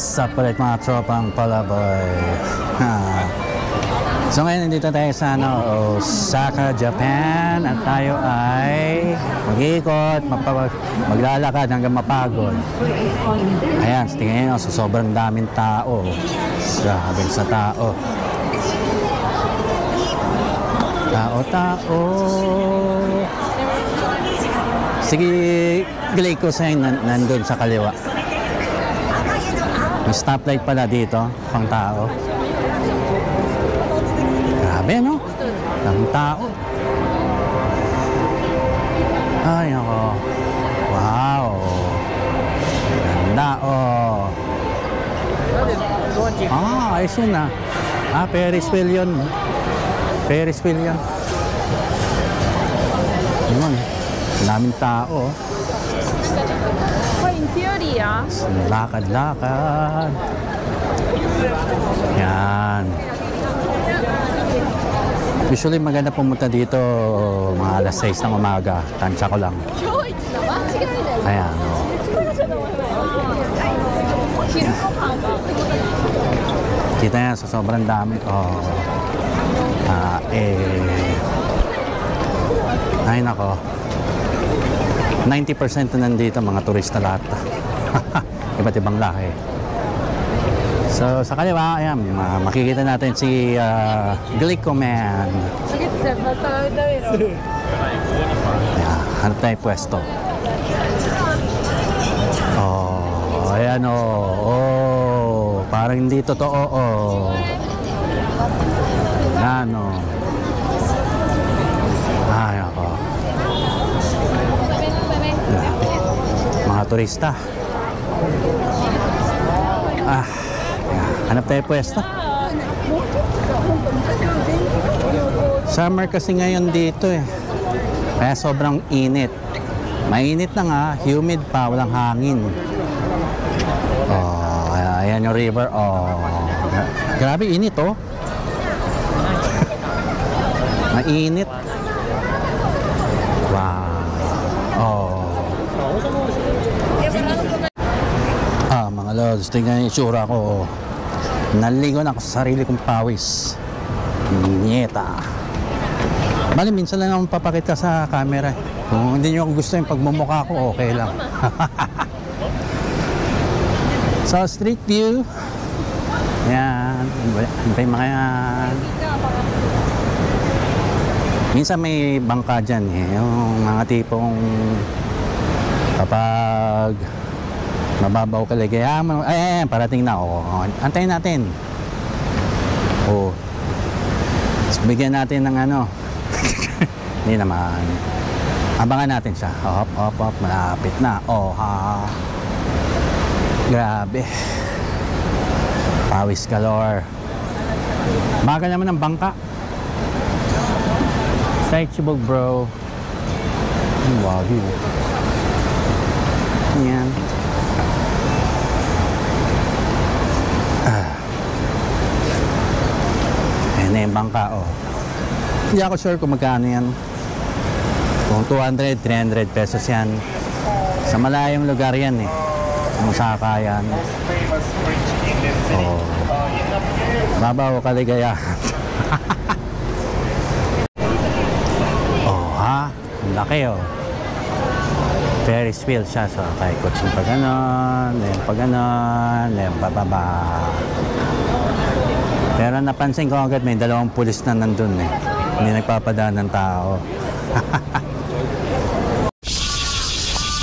What's up ulit mga tropang palaboy? So ngayon nandito tayo sa Osaka, Japan. At tayo ay mag-iikot, maglalakad hanggang mapagod. Ayan, tingnan nyo, so sobrang daming tao. Grabe sa tao. Tao. Sige, Glyco sign nandun sa kaliwa. May stoplight pala dito, pang tao. Grabe, no? Ang tao. Ay, ako. Wow. Ganda, oh. Ayos yun, ah. Ferris wheel yun. Ferris wheel yan. Yun. Daming tao. In theory, ah. Lakad-lakad. Yan. Usually maganda pumunta dito mga alas 6 ng umaga. Tansya ko lang. Ayan. Oh. Kita yan sa sobrang dami. Oh. Ay nako. 90% na nandito mga turista lahat. Iba't ibang lahi. So sa kaliwa, ayan, makikita natin si Glyco Man. Hanap tayo pwesto. Oh, ayan oh. Parang hindi totoo oh. Yan oh. Ay ako. Mga turista. Hanap tayo pwesto. Summer kasi ngayon dito eh. Kaya sobrang init. Mainit na nga, humid pa, walang hangin. Oh, ayan yung river. Oh. Grabe init oh. Mainit. Wow. Oh. Mga lods, tingnan yung itsura ko. Naligo na ako sa sarili kong pawis. Nieta. Bali, minsan lang akong papakita sa camera. Kung hindi nyo gusto yung pagmumukha ko, okay lang. So, street view. Yan. Hintay mga yan. Minsan may bangka dyan eh. Yung mga tipong kapag mababaw kaligayaman. Ay, parating na. Oh. Antayin natin. Oh. So, bigyan natin ng ano. Hindi naman. Abangan natin siya. Hop. Malapit na. Oh, ha. Grabe. Pawis galore. Bagal naman ng bangka. Stretchable, bro. Wagyu. Yan. Ayan na yung bangka, oh. Hindi ako sure kung magkano yan. Kung 200, 300 pesos yan. Sa malayong lugar yan eh. Ang Osaka yan. Oh. Babaw kaligayahan. Oh, ha? Ang laki, oh. Ferris wheel siya. So, paikot yung pag ganon, pag ganon, bababa. Pero napansin ko agad may dalawang pulis na nandun eh. Hindi nagpapadaan ng tao.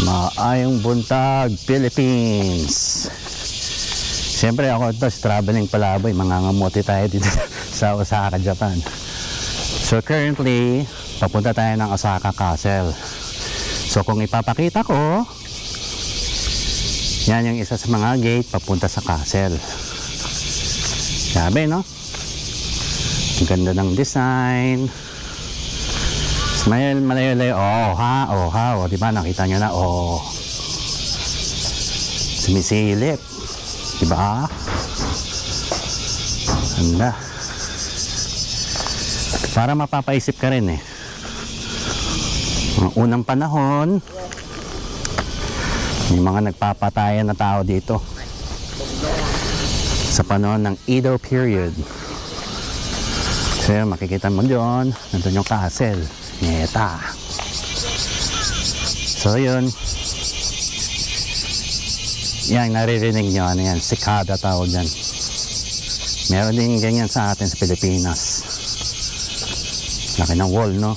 Maayong buntag, Philippines. Siyempre ako ito, traveling palaboy. Mangangamuti tayo dito sa Osaka, Japan. So currently, papunta tayo ng Osaka Castle. So kung ipapakita ko, yan yung isa sa mga gate papunta sa castle. Sabi, no? Ang ganda ng design. Malayo-layo. Oh, ha. Oh, diba? Nakita nyo na. Oh. Sumisilip. Diba? Ganda. Para mapapaisip ka rin eh. Ang unang panahon, may mga nagpapatayan na tao dito. sa panahon ng Edo period. So yun, makikita mo doon, nandun yung castle, Nieta. So yun, yan, naririnig nyo, ano yan, sikada tawag yan. Meron din ganyan sa atin sa Pilipinas. Laki ng wall, no?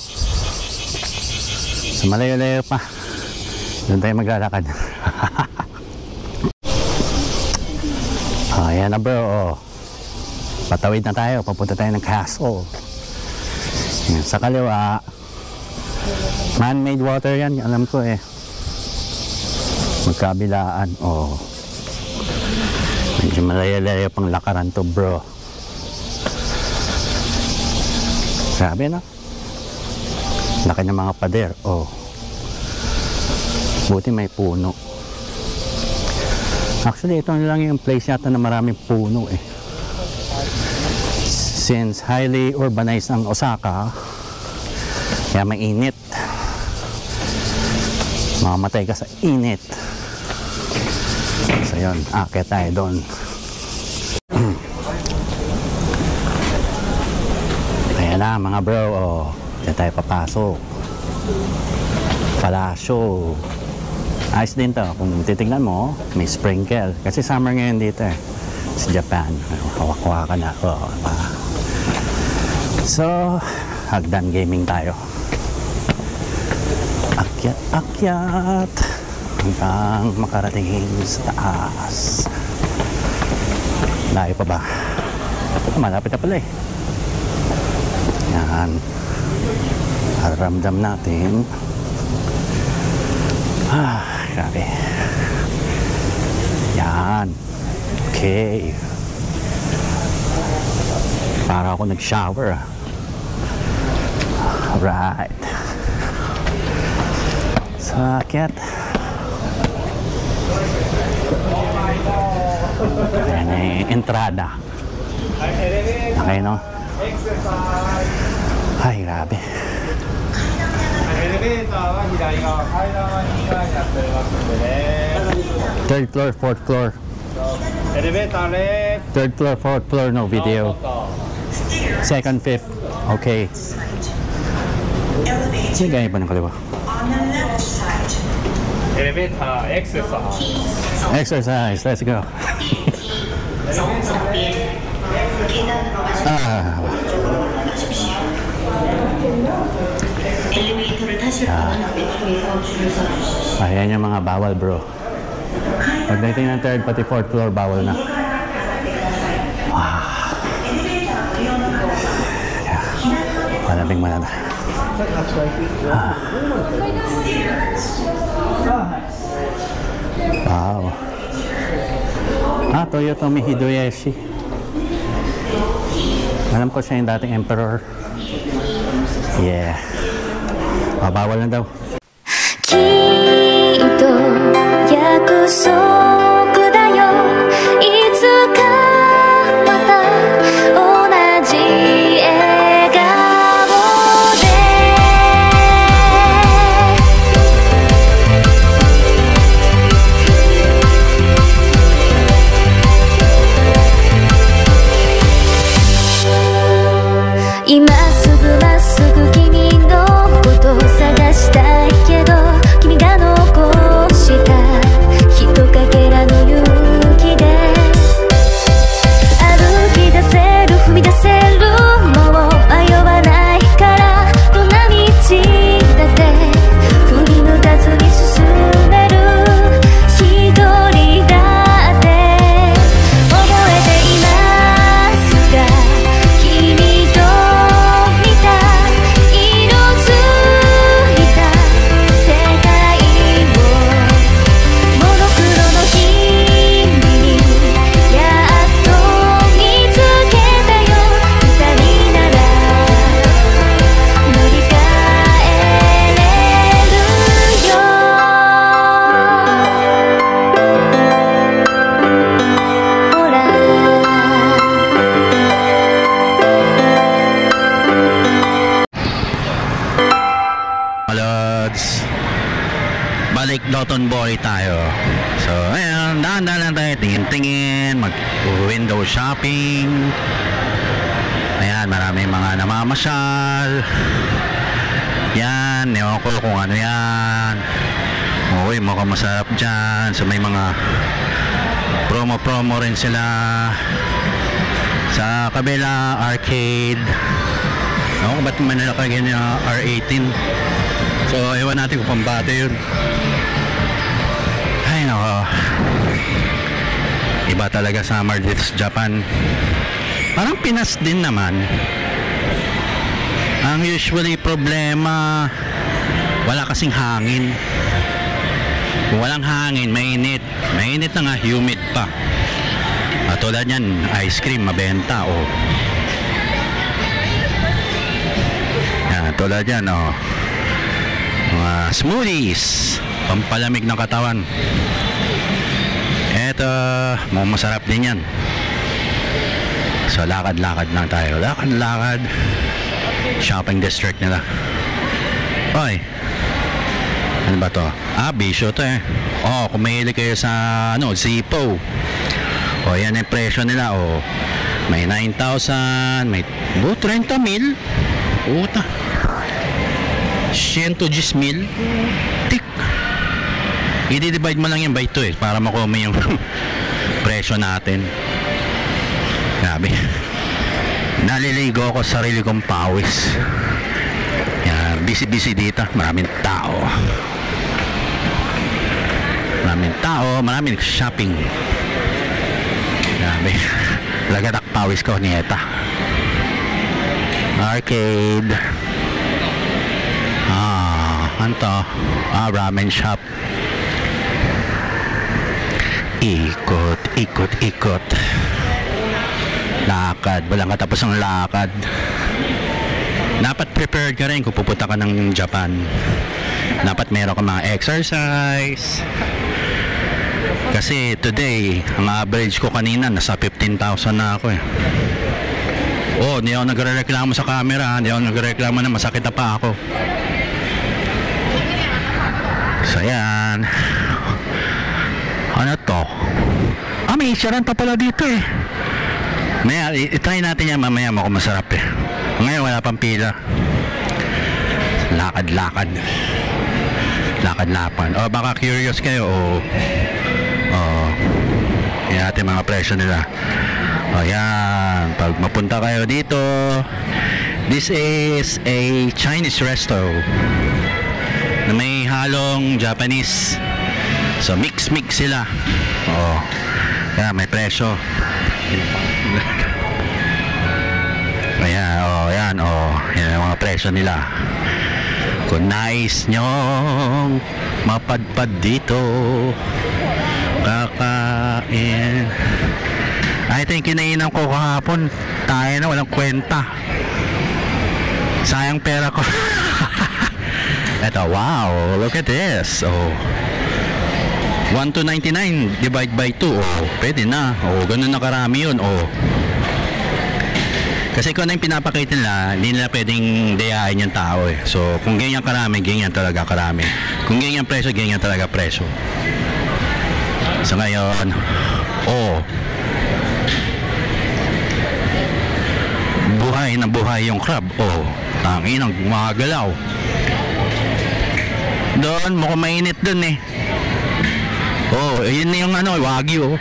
So malayo-layo pa, doon tayo maglalakad. Ayan na bro, oh. Patawid na tayo, papunta tayo ng castle. Yan, sa kaliwa, man-made water yan, alam ko eh. Magkabilaan, oh. Medyo malayo-layo pang lakaran to bro. Grabe no? Laki ng mga pader, oh. Buti may puno. Actually, ito lang yung place yata na maraming puno eh. Since highly urbanized ang Osaka, kaya mainit. Mamamatay ka sa init. So yun, akit tayo doon. Ayan na mga bro, oh. Diyan tayo papasok. Palasyo. Ayos din to. Kung titignan mo, may sprinkle. Kasi summer ngayon dito eh. Sa Japan. Hawak-hawakan na. Oh, so, hagdan gaming tayo. Akyat-akyat hanggang makarating sa taas. Layo pa ba? Malapit na pala eh. Yan. Haramdam natin. Grabe. Yan. Okay. Para ako nag-shower ah. Alright. Sakit. Ayan yung entrada. Okay no? Ay, grabe. Third floor, fourth floor. Third floor, fourth floor, no video. Second, fifth. Okay. Sige, gaya pa ng kaliwa. Elevator exercise. Exercise, let's go. Ayan yung mga bawal bro. Pagdating ng third pati fourth floor bawal na. Malabing malala. Wow. Toyotomi Hideyoshi. Alam ko siya yung dating emperor. Yeah. Bawal na daw. Balik Dotonbori tayo. So, ayan. dahan-dahan lang tayo, tingin-tingin, mag-window shopping. Ayan, marami mga namamasyal. Yan, ewan ko kung ano yan. Uy, mukhang masarap dyan. So may mga promo rin sila. Sa kabila, arcade. Ako, ba't man nakalagay niya R18? So, ewan natin kung pambata yun. Ay, nako. Iba talaga summer dito sa Japan. Parang Pinas din naman. Ang usually problema, wala kasing hangin. Kung walang hangin, mainit. Mainit na nga, humid pa. At tulad yan, ice cream, mabenta, oh. Yan, tulad yan, oh. Mga smoothies, pampalamig ng katawan. Eto, masarap din yan. So, lakad-lakad lang tayo. Lakad-lakad. Shopping district nila. Oy, ano ba to? Bisyo to eh. Oh, kung mahilig kayo sa Zippo. O, yan yung presyo nila. O, may 9,000, may 30,000. Puta. 110,000. Tik. I-divide mo lang yan by 2 eh, para makuha mo yung presyo natin. Grabe. Naliligo ako sa sarili kong pawis. Yan, busy dito. Maraming tao. Maraming shopping. Grabe. Lagatak pawis ko, nieta. Arcade. Anto. Ramen shop. Ikot. Lakad, walang katapos ang lakad. Dapat prepared ka rin kung pupunta ka ng Japan. Dapat meron ka mga exercise. Kasi today, ang average ko kanina nasa 15,000 na ako eh. Oh, hindi ako nagre-reklamo sa camera, hindi ako nagre-reklamo na masakit na pa ako. So yan. Ano to? May isaran pa pala dito eh. Maya, itry natin yan mamaya, mukhang masarap eh. Ngayon wala pang pila. Lakad-lakad. O baka curious kayo yan natin mga presyo nila. O yan, pag mapunta kayo dito, this is a Chinese resto na may halong Japanese. So mix sila. Yan, may presyo. Yan ang mga presyo nila. Kung nais nyong mapadpad dito, kakain. I think kinainan ko kahapon, tayo na walang kwenta. Sayang pera ko. Eto, wow, look at this. 1 to 99 divide by 2. Pwede na. Ganun na karami yun. Kasi kung ano yung pinapakita nila, hindi nila pwedeng dayain yung tao eh. So kung ganyan karami, ganyan talaga karami. Kung ganyan presyo, ganyan talaga presyo. So ngayon, buhay na buhay yung crab. Tanginang gumagalaw. Doon, mukhang mainit doon eh. Yun na yung Wagyu.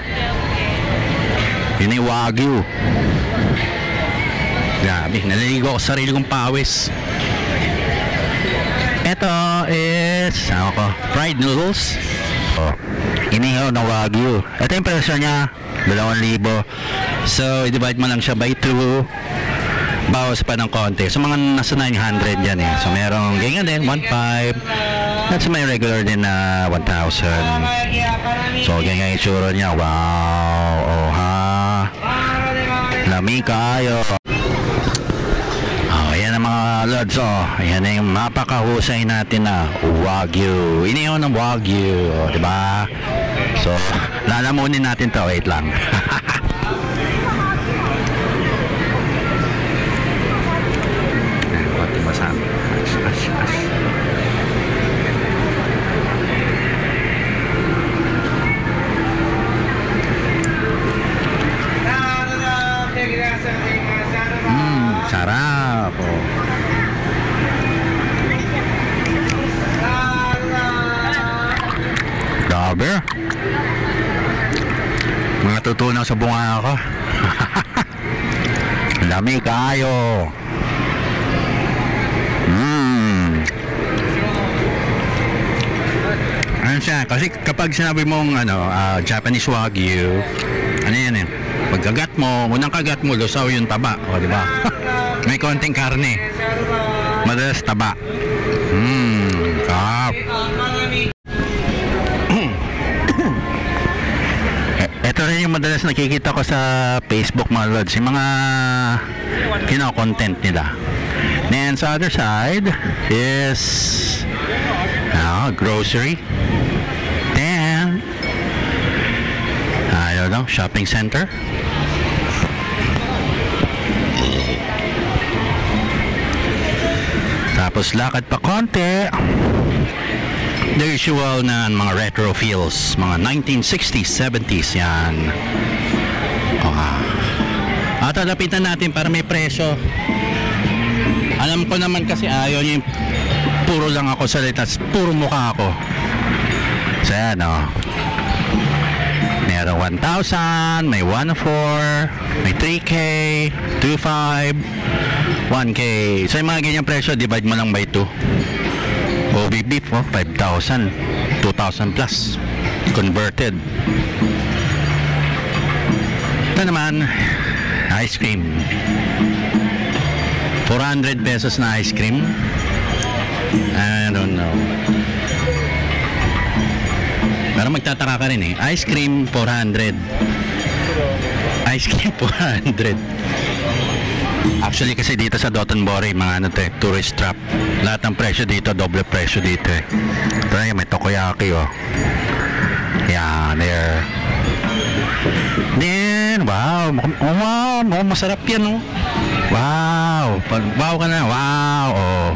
Yun yung Wagyu. Grabe, naliligo ako sa sarili kong pawis. Ito is fried noodles. Inihaw na Wagyu. Ito yung presyo niya, 2,000. So, i-divide mo lang siya by 2. Bawas pa ng konti. So, mga nasa 900 yan eh. So, merong ganyan din, 1,500. At may regular din na 1,000. So, ganyan yung itsura niya. Wow! Lamig kayo. Yan ang mga lods. Yan yung mapakahusay natin na Wagyu. Inihaw ng Wagyu. Diba? So, lalamunin natin to. Wait lang. Konti ba sa amin? natutunaw sa bunga ako. Lamig kayo. Ano siya? Kasi kapag sinabi mong Japanese Wagyu, ano yan eh? Pagkagat mo, unang kagat mo, lusaw yung taba. O, di ba? May konting karne. Madalas taba. Sarap. Ito rin yung madalas nakikita ko sa Facebook, mga lods, yung mga kino-content nila. Then sa other side is grocery. Then I don't know, shopping center. Tapos lakad pa konti. The usual na mga retro feels, mga 1960s, 70s yan. At lapitan natin para may presyo. Alam ko naman kasi ayaw yung puro lang ako salita, puro mukha ako. So yan Meron 1,000, may 1,400, may 3K, 2,500, 1K. So yung mga ganyang presyo, divide mo lang by 2. OB beef, 5,000, 2,000 plus converted. Ito naman, ice cream, 400 pesos na ice cream. I don't know, pero magtataka ka rin ice cream 400, ice cream 400. Actually kasi dito sa Dotonbori, mga tourist trap, lahat ng presyo dito, doble presyo dito Ito na may takoyaki yan, there. Then wow, masarap yan wow ka na, wow.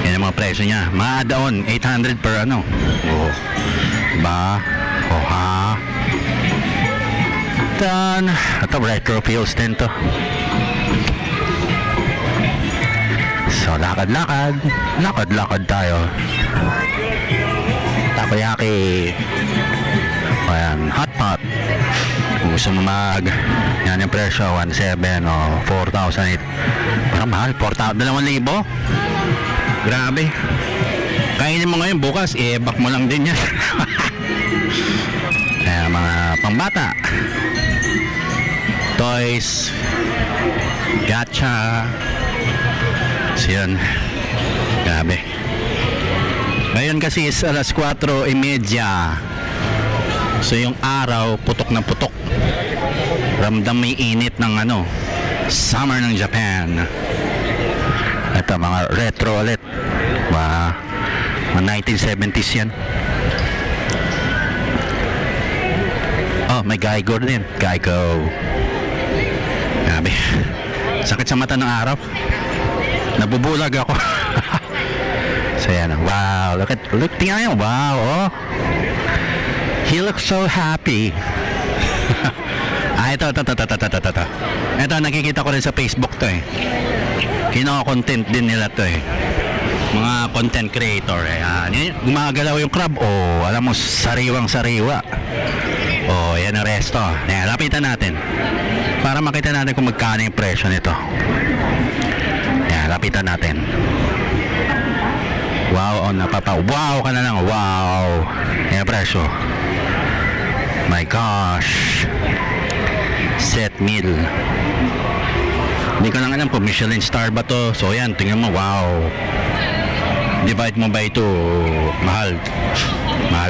Yan ang mga presyo niya, mga daon 800 per diba? Then ito retro feels din to. So lakad tayo. Takoyaki. Ayan, hot pot. Kung gusto mo yan yung presyo, 1,700 o 4,000. Parang mahal, 4,000, 2,000. Grabe. Kainin mo ngayon, bukas i-back mo lang din yan. Kaya mga pangbata, toys, gacha. So yun, grabe. Ngayon kasi is alas 4:30. So yung araw putok na putok. Ramdam may init ng summer ng Japan. Ito mga retro ulit, mga 1970s yan. May Geico din, Geico. Grabe, sakit sa mata ng araw, nabubulag ako. So yan, wow, look, tingnan nyo, wow, he looks so happy. Ito, nakikita ko rin sa Facebook to kino-content din nila to mga content creator gumagalaw yung crab, alam mo, sariwang sariwa. Yan ang resto. Lapitan natin para makita natin kung magkano yung presyo nito. Lapitan natin. Wow, wow ka na lang, wow. Yan ang presyo. My gosh, set meal. Hindi ko lang alam kung Michelin star ba to. So yan, tingnan mo, wow. Divide mo by 2, mahal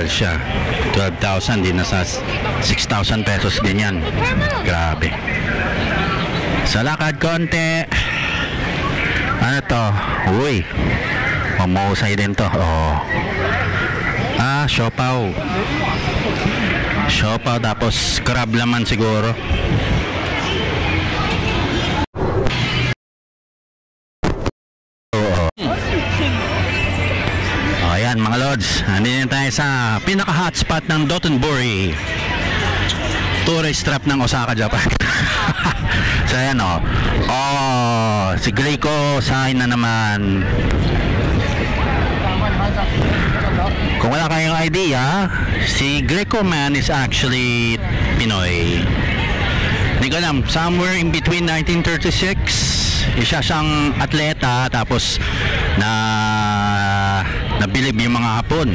siya. 12,000, di nasa 6,000 pesos din yan. Grabe. Sa lakad konti, ano to, uy, mamusay din to. Siopaw, tapos crab laman siguro. Ayan mga lods, andito tayo sa pinaka hotspot ng Dotonbori, tourist trap ng Osaka, Japan. So ayan si Gleico sign na naman. Kung wala kayong idea, si Greco Man is actually Pinoy. Hindi ko alam, somewhere in between 1936, isa siyang atleta tapos nabilib yung mga Hapon.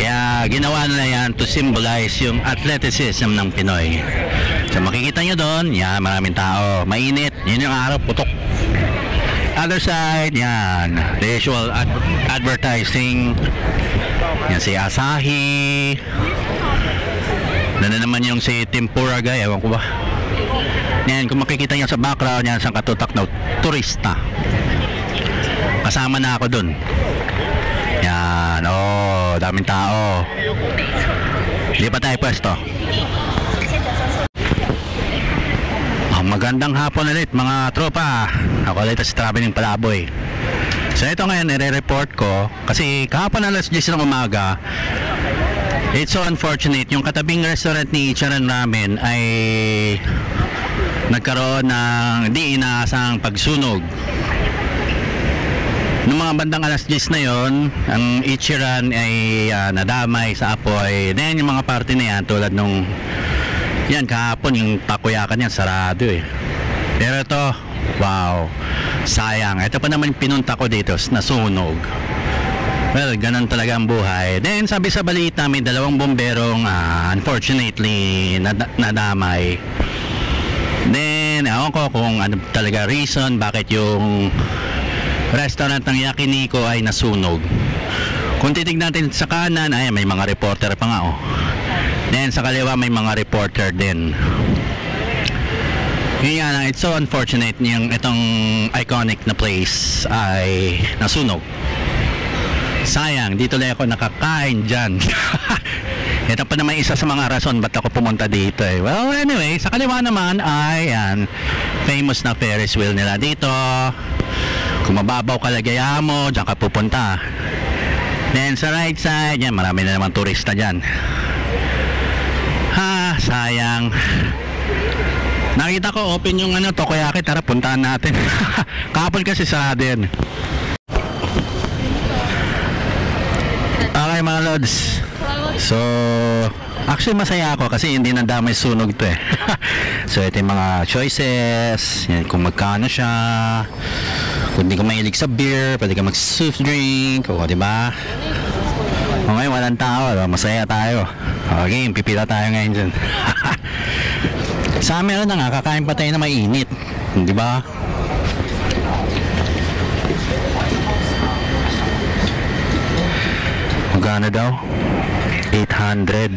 Kaya ginawa nila yan to symbolize yung athleticism ng Pinoy. So makikita nyo doon, yan, maraming tao, mainit, yun yung araw, putok. Other side, yan, the usual advertising, yan si Asahi, na naman yung si Tempuraga, ewan ko ba. Yan, kung makikita nyo sa background, yan, sa katutak na turista. Kasama na ako dun. Yan, oh, daming tao. Hindi pa tayo pwesto. Magandang hapon ulit mga tropa. Ako ulit si Traveling Palaboy. So ito ngayon nire-report ko kasi kahapon alas 10 ng umaga, it's so unfortunate, yung katabing restaurant ni Ichiran Ramen ay nagkaroon ng di inaasang pagsunog. Noong mga bandang alas 10 na yon, ang Ichiran ay nadamay sa apoy. Then yung mga parte na yan tulad nung yan kahapon, yung takoyakan niya sarado eh. Pero ito, wow, sayang. Ito pa naman pinunta ko dito, nasunog. Well, ganun talaga ang buhay. Then sabi sa balita, may 2 bomberong unfortunately nadamay. Then ewan ko kung ano talaga reason bakit yung restaurant ng Yakiniku ay nasunog. Kung titignan natin sa kanan, ay may mga reporter pa nga oh. Then sa kaliwa may mga reporter din. Yun nga lang, it's so unfortunate yung itong iconic na place ay nasunog. Sayang, dito lang ako nakakain dyan. Ito pa naman isa sa mga rason ba't ako pumunta dito eh. Well anyway, sa kaliwa naman ay yan, famous na Ferris wheel nila dito. Kung mababaw kalagayan mo, dyan ka pupunta. Then sa right side, yan, marami na naman turista dyan. Sayang. Nakita ko open yung Tokoyaki, tara puntahan natin. Kahapon kasi sa din. Okay mga lods. So actually masaya ako kasi hindi nadamay sunog to eh. So ito yung mga choices, yan, kung magkano siya. Kung hindi ka mahilig sa beer, pwede ka mag soft drink, o diba? O ngayon walang tao, masaya tayo. Okay, pipila tayo ngayon dyan. Sa amin na nga, kakain pa tayo na mainit, di ba? Magkano daw? 800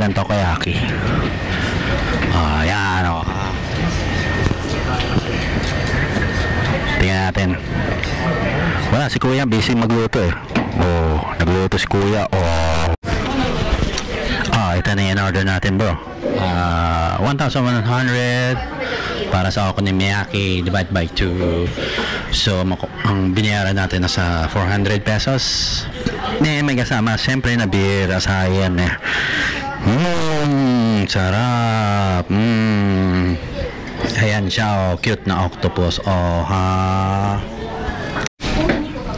ang takoyaki. Yan o. Tingnan natin. Wala, si kuya busy magluto eh. Oh, nagluto si kuya. Oh. Ito na yung order natin bro. 1,100 para sa okonomiyaki divide by 2. So ang binayaran natin nasa 400 pesos. May kasama siyempre na beer, asayan eh. Sarap. Ayan siya, cute na octopus.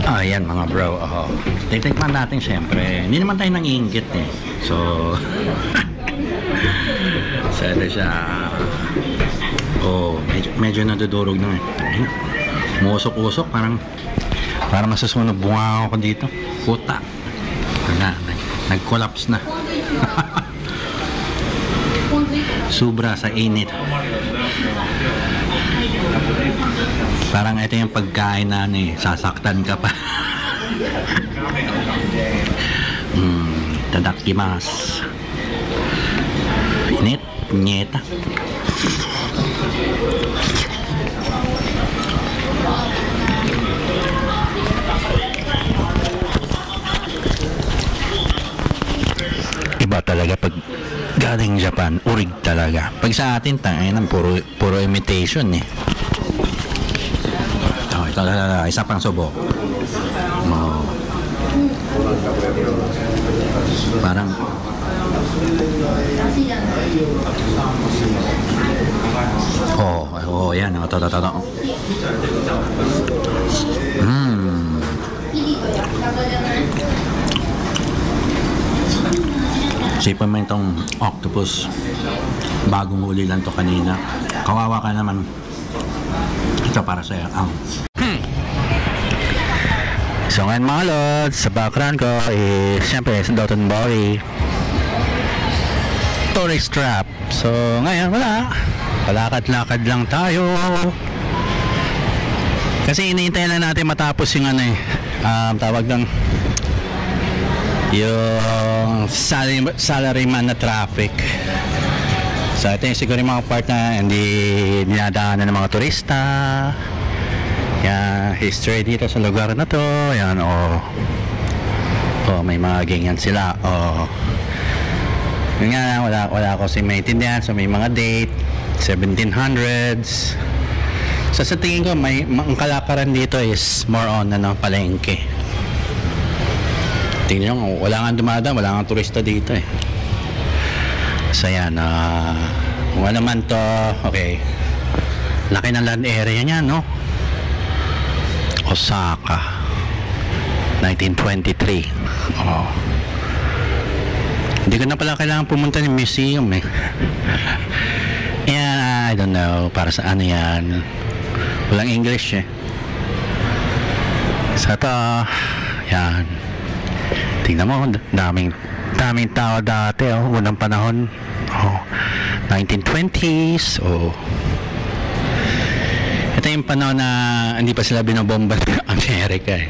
Ayan mga bro. Titikman natin siyempre. Hindi naman tayo nangiinggit eh. So ito siya. Medyo nadudurog na eh. Musok-usok, parang masusunog bunga ako dito. Puta. Nag-collapse na. Sobra sa init. Parang ito yung pagkain na sasaktan ka pa. Tadakimasu. Init, nyeta. Iba talaga pag galing Japan, urig talaga. Pag sa atin, tangin, puro imitation eh. Ito, isa pang subo. Parang Yan. Ito. Sipan mo itong octopus. Bagong huli lang to kanina. Kawawa ka naman. Ito para sa'yo. So ngayon mga lods, sa background ko is syempre sa Dotonbori tourist trap. So ngayon wala. Palakad-lakad lang tayo. Kasi iniintay lang natin matapos yung tawag lang yung salaryman na traffic. So ito yung siguro yung mga part na hindi dinadaanan ng mga turista. Yan, history dito sa lugar na to. Yan, may mga ganyan sila. Yun nga, wala ko si maintindihan. So may mga date 1700s. So sa tingin ko ang kalakaran dito is more on palengke. Tingnan nyo, wala nga dumadaan, wala nga turista dito eh. So yan, kung ano man to, okay, laki ng land area niya, no? Osaka 1923. Hindi ko na pala kailangan pumunta ng museum eh. Yan, I don't know para sa ano yan, walang English eh. So ito, yan, tingnan mo, daming tao dati, unang panahon, 1920s. Ito yung panahon na hindi pa sila binobomba ng Amerika eh.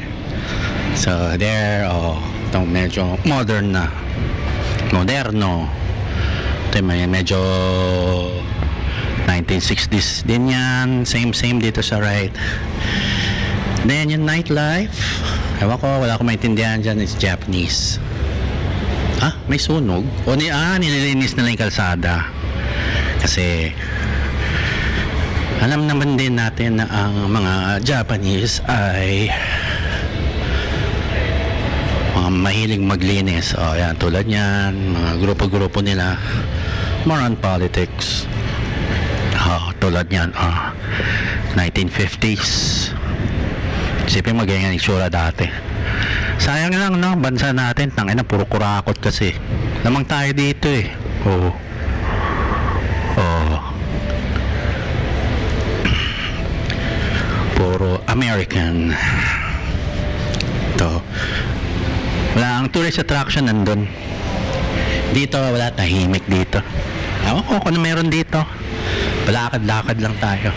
So there, itong medyo moderno. Ito yung medyo 1960s din yan. Same dito sa right. Then yung nightlife, ewan ko, wala akong maintindihan dyan, is Japanese. May sunog? Nililinis na lang yung kalsada. Kasi alam naman din natin na ang mga Japanese ay mga mahilig maglinis. Yan, tulad yan, mga grupo-grupo nila, more on politics. Tulad yan, 1950s. Isipin mo ganyan yung itsura dati. Sayang lang, no? Bansa natin, tangina, puro kurakot kasi. Lamang tayo dito eh. Puro American. Ito. Wala, ang tourist attraction nandun. Dito, wala, tahimik dito. Ewan ko kung meron dito. Palakad-lakad lang tayo.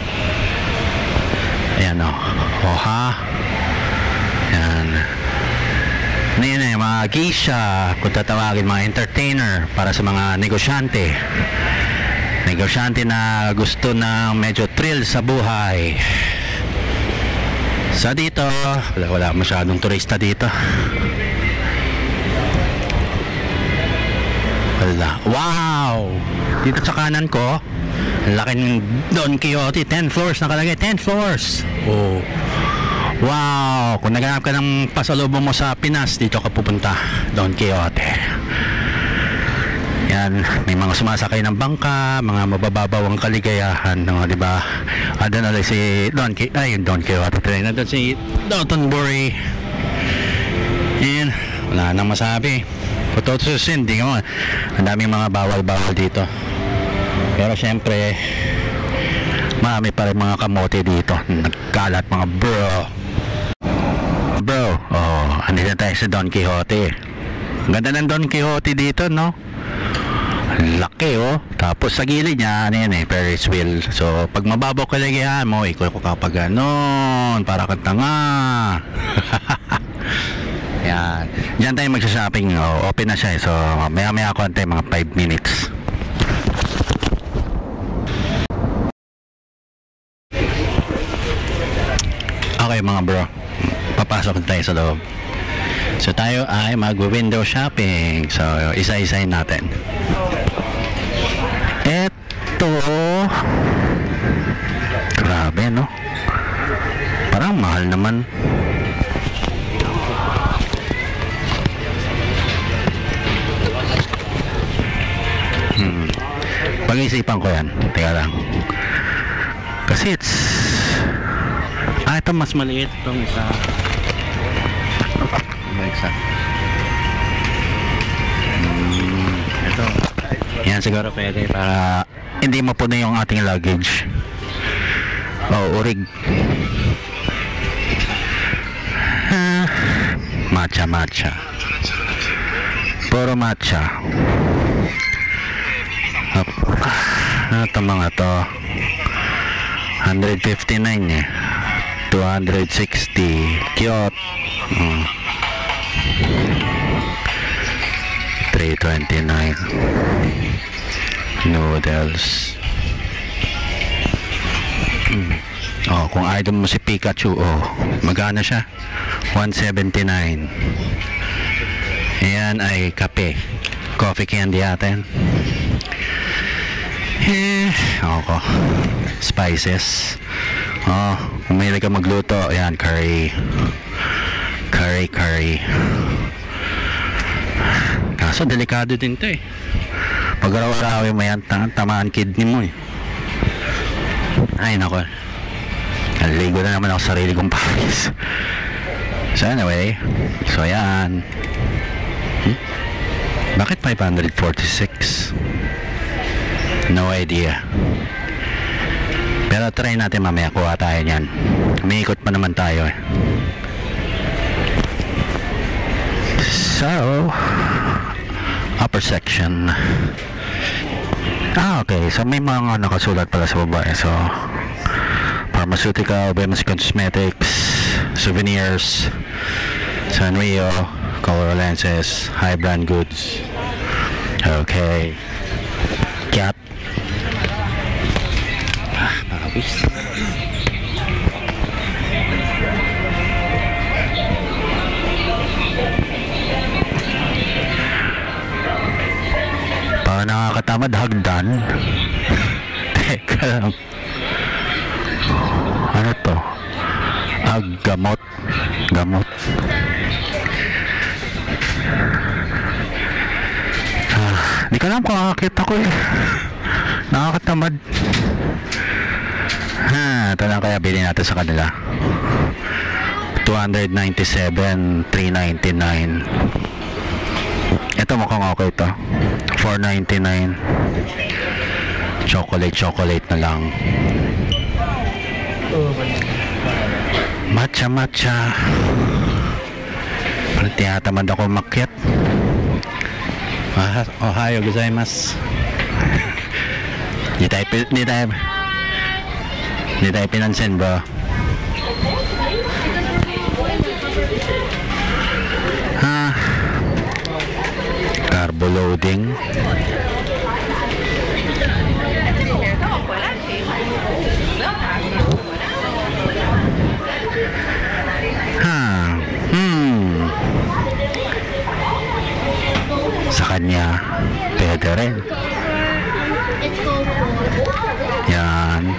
Ayan, yan. Yan, mga geisha, kung tatawagin, mga entertainer para sa mga negosyante na gusto ng medyo thrill sa buhay. So dito, wala masyadong turista dito. Wow! Dito sa kanan ko, laking Don Quixote, 10 floors nakalagay, 10 floors. Wow! Kung naghanap ka ng pasalubong mo sa Pinas, dito ka pupunta, Don Quixote. Yan, may mga sumasakay ng bangka, mga mabababaw ang kaligayahan, di ba? Doon na si Don Quixote, nandun si Dotonbori. Yan, wala nang masabi. Putotosin, di mo, ang daming mga bawal-bawal dito. Pero syempre, marami pa rin mga kamote dito, nagkalat mga bro. Andito tayo sa Don Quixote. Ganda ng Don Quixote dito, no? Laki, tapos sa gilid niya, Ferris wheel. So pag mababaw kaligayahan mo, ikaw kapag ganon, para kang tanga. Yan, dyan tayo magsha-shopping. Open na siya, so maya konti, mga 5 minutes. Okay mga bro, papasok tayo sa loob. So tayo ay mag-window shopping. So isa-isahin natin. Eto, grabe, no? Parang mahal naman. Pag-isipan ko yan. Teka lang. Kasi ito mas maliit itong isa. Isa. Ito. Yan siguro pwede para hindi mapuno yung ating luggage. Urig. Matcha. Puro matcha. Ito mga to 159 eh. 260. Cute. 329. Noodles. Kung idol mo si Pikachu, magana siya? 179. Ayan ay kape. Coffee candy atin. Spices. Kung may ka magluto, ayan, curry. Kaso delikado din to eh. Pag araw-araw mo yan, tamaan kidney mo eh. Ay nako, naligo na naman ako sa sarili kong pawis. So anyway, so ayan. Bakit 546? No idea. Pero try natin mamaya, kuha tayo nyan. Umiikot pa naman tayo eh. So upper section. Okay, so may mga nakasulat pala sa baba. So pharmaceutical, women's cosmetics, souvenirs, Sanrio, color lenses, high brand goods. Okay. Cat. Nakapis. Para nakakatamad hagdan. Teka lang. Ano to? Gamot. Di ka alam kung nakakita ko eh. Nakakatamad. Ito lang kaya bilhin natin sa kanila. 297, 399. Ito mukhang okay to. 499. Chocolate na lang. Matcha. Parang tinatamad ako makyat. Ohayo gozaimasu. Hindi tayo pinansin bro. Carbo loading. Sa kanya pwede rin. Yan.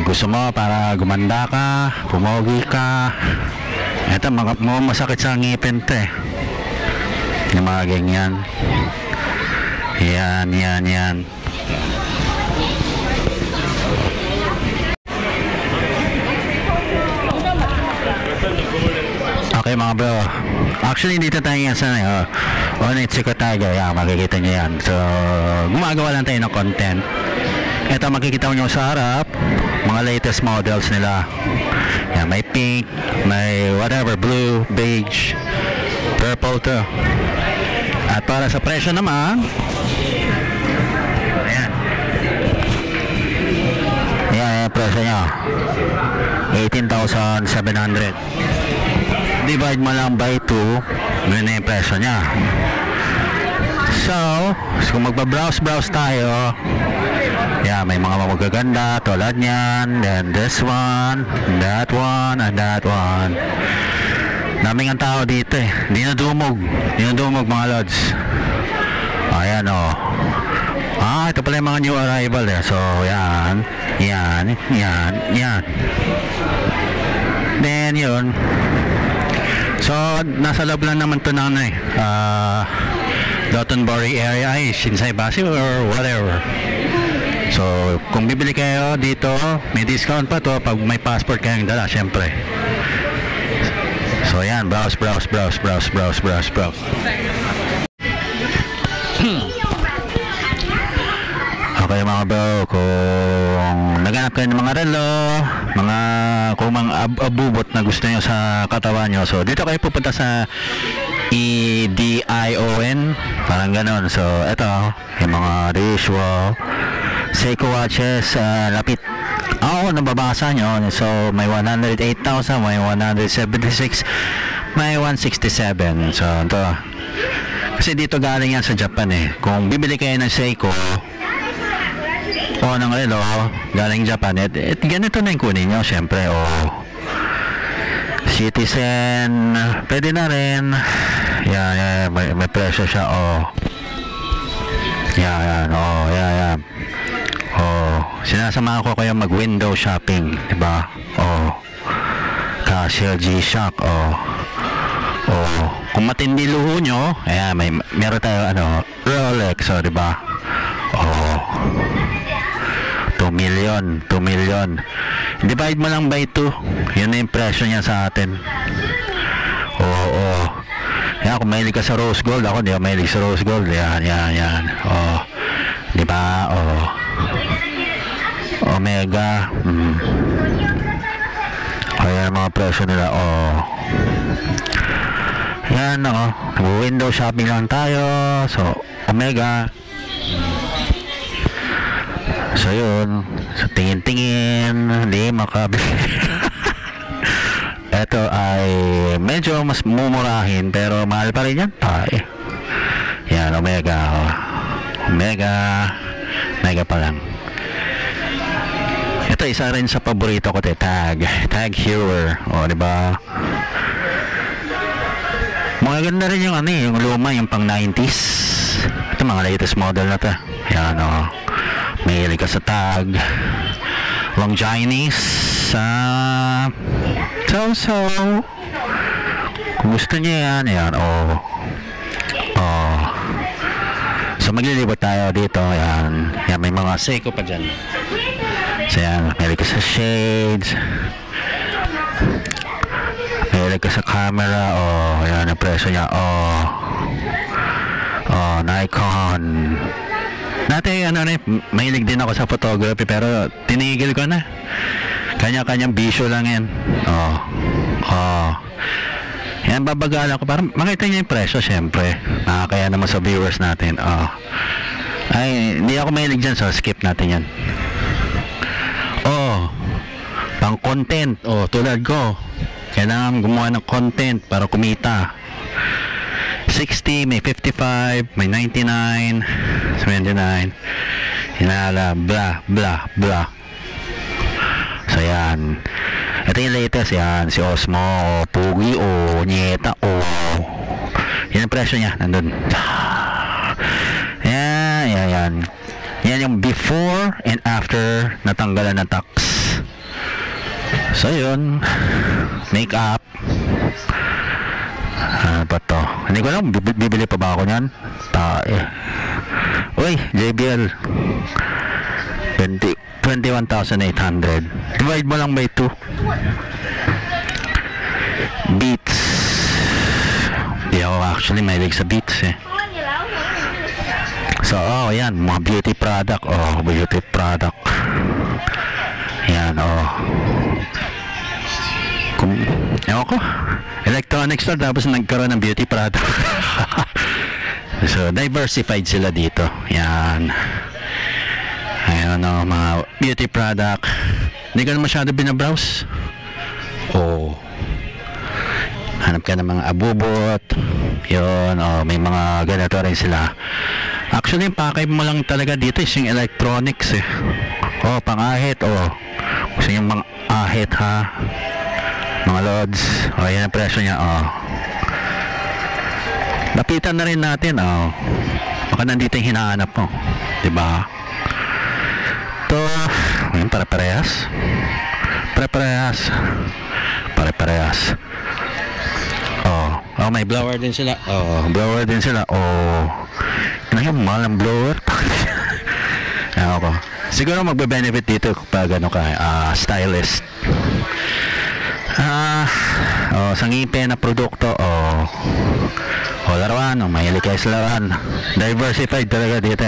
Gusto mo para gumanda ka, pumogi ka. Ito mga masakit sa ngipin to eh. Yung mga ganyan. Yan. Okay mga bro, actually dito tayo nga sa Onitsuka Tiger, yan, makikita nyo yan. So gumagawa lang tayo ng content. Ito makikita nyo sa harap, mga latest models nila. Yan, may pink, may whatever, blue, beige, purple to. At para sa presyo naman, ayan presyo nya 18,700. Divide mo lang by 2, yun na yung presyo nya. So kung magbabrowse tayo, may mga magaganda tulad nyan, then this one, that one, and that one. Daming ang tao dito eh. Hindi na dumog mga lods. Ayan ito pala yung mga new arrival eh. So yan. Then yun. So So, nasa loob lang naman to ng Dotonbori area, Shinsai Bashi or whatever. So, kung bibili kayo dito, may discount pa to pag may passport kayong dala, syempre. So, yan, browse. Okay mga bro, kung naghanap kayo ng mga relo, kung mga abubot na gusto nyo sa katawan nyo, so dito kayo pupunta sa EDION, parang ganon. So ito, yung mga visual Seiko watches, lapit nababasa nyo. So may 108,000, may 176, may 167. So ito, kasi dito galing yan sa Japan Kung bibili kayo ng Seiko o ng relo galing Japan, ganito na yung kunin nyo, syempre. Citizen, pwede na rin. Yan, may presyo siya. Yan. Sinasamahan ko kayo mag window shopping, diba? Cashier G-Shock. Kung matindi luho nyo, ayan, meron tayo Rolex, diba? 2 million. Divide mo lang by 2. Yun na yung presyo niya sa atin. Yan, kung mahilig ka sa rose gold, ako di ako mahilig sa rose gold. Yan. Diba? Omega. Ayan mga presyo nila. Yan, window shopping lang tayo. So, Omega. So yun, so tingin-tingin, hindi makabili. Ito ay medyo mas mumurahin pero mahal pa rin yan. Yan, Omega pa lang. Ito isa rin sa paborito ko, Tag Heuer. Diba? Maganda rin yung yung luma, yung pang 90s. Ito mga latest model na to. Yan, mahilig ka sa Tag Longines, so kung gusto niya yan, so maglilibot tayo dito. Yan, may mga Seiko pa dyan. So yan, mahilig ka sa shades, mahilig ka sa camera. Yan ang presyo niya. Nikon. Dati mahilig din ako sa photography pero tinigil ko na. Kanya-kanyang bisyo lang yan. Yan, babagalan ko para makita niyo yung presyo, syempre. Kaya naman sa viewers natin. Ay, hindi ako mahilig dyan, so skip natin yan. Pang content. Tulad ko, kailangan gumawa ng content para kumita. 60, may 55, may 99, 79, hinala, blah. So yan, ito yung latest. Yan, si Osmo, Pugi, Nieta, yan ang presyo niya, nandun. Yan yung before and after natanggalan ng tax. So yun, makeup. Ba to? Hindi ko alam, bibili pa ba ako niyan? Uy, JBL 21,800. Divide mo lang by 2. Beats. Di ako actually mahilig sa Beats So, yan, mga beauty product. Yan, ewan ko, electronics na tapos nagkaroon ng beauty product. So diversified sila dito. Yan, ayun, mga beauty product. Hindi ka na masyado binabrowse. Hanap ka ng mga abubot. Yun, may mga ganito rin sila. Actually, yung pakay mo lang talaga dito is yung electronics pang-ahit. Gusto yung mga ahit mga loads. Yan ang presyo niya. Lapitan na rin natin. Baka nandito yung hinahanap mo, diba? Ito, yun, pare-parehas. Oh, may blower din sila. Oh, blower din sila. Oh. Ano yung mahal ng blower? Ako. Siguro magbe-benefit dito pag ano ka, stylist. Sa ngipin na produkto. Laruan. Mahilig kayo sa laruan. Diversified talaga dito.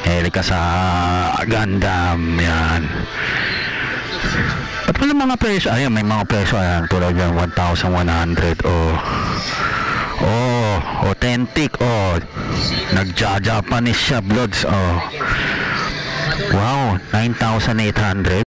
Mahilig ka sa Gundam. Yan. Ba't pala mga presyo? Ayun, may mga presyo. Ayan, tulad yan, 1,100. Authentic. Nagja-Japanese siya, Bloods. Wow, 9,800.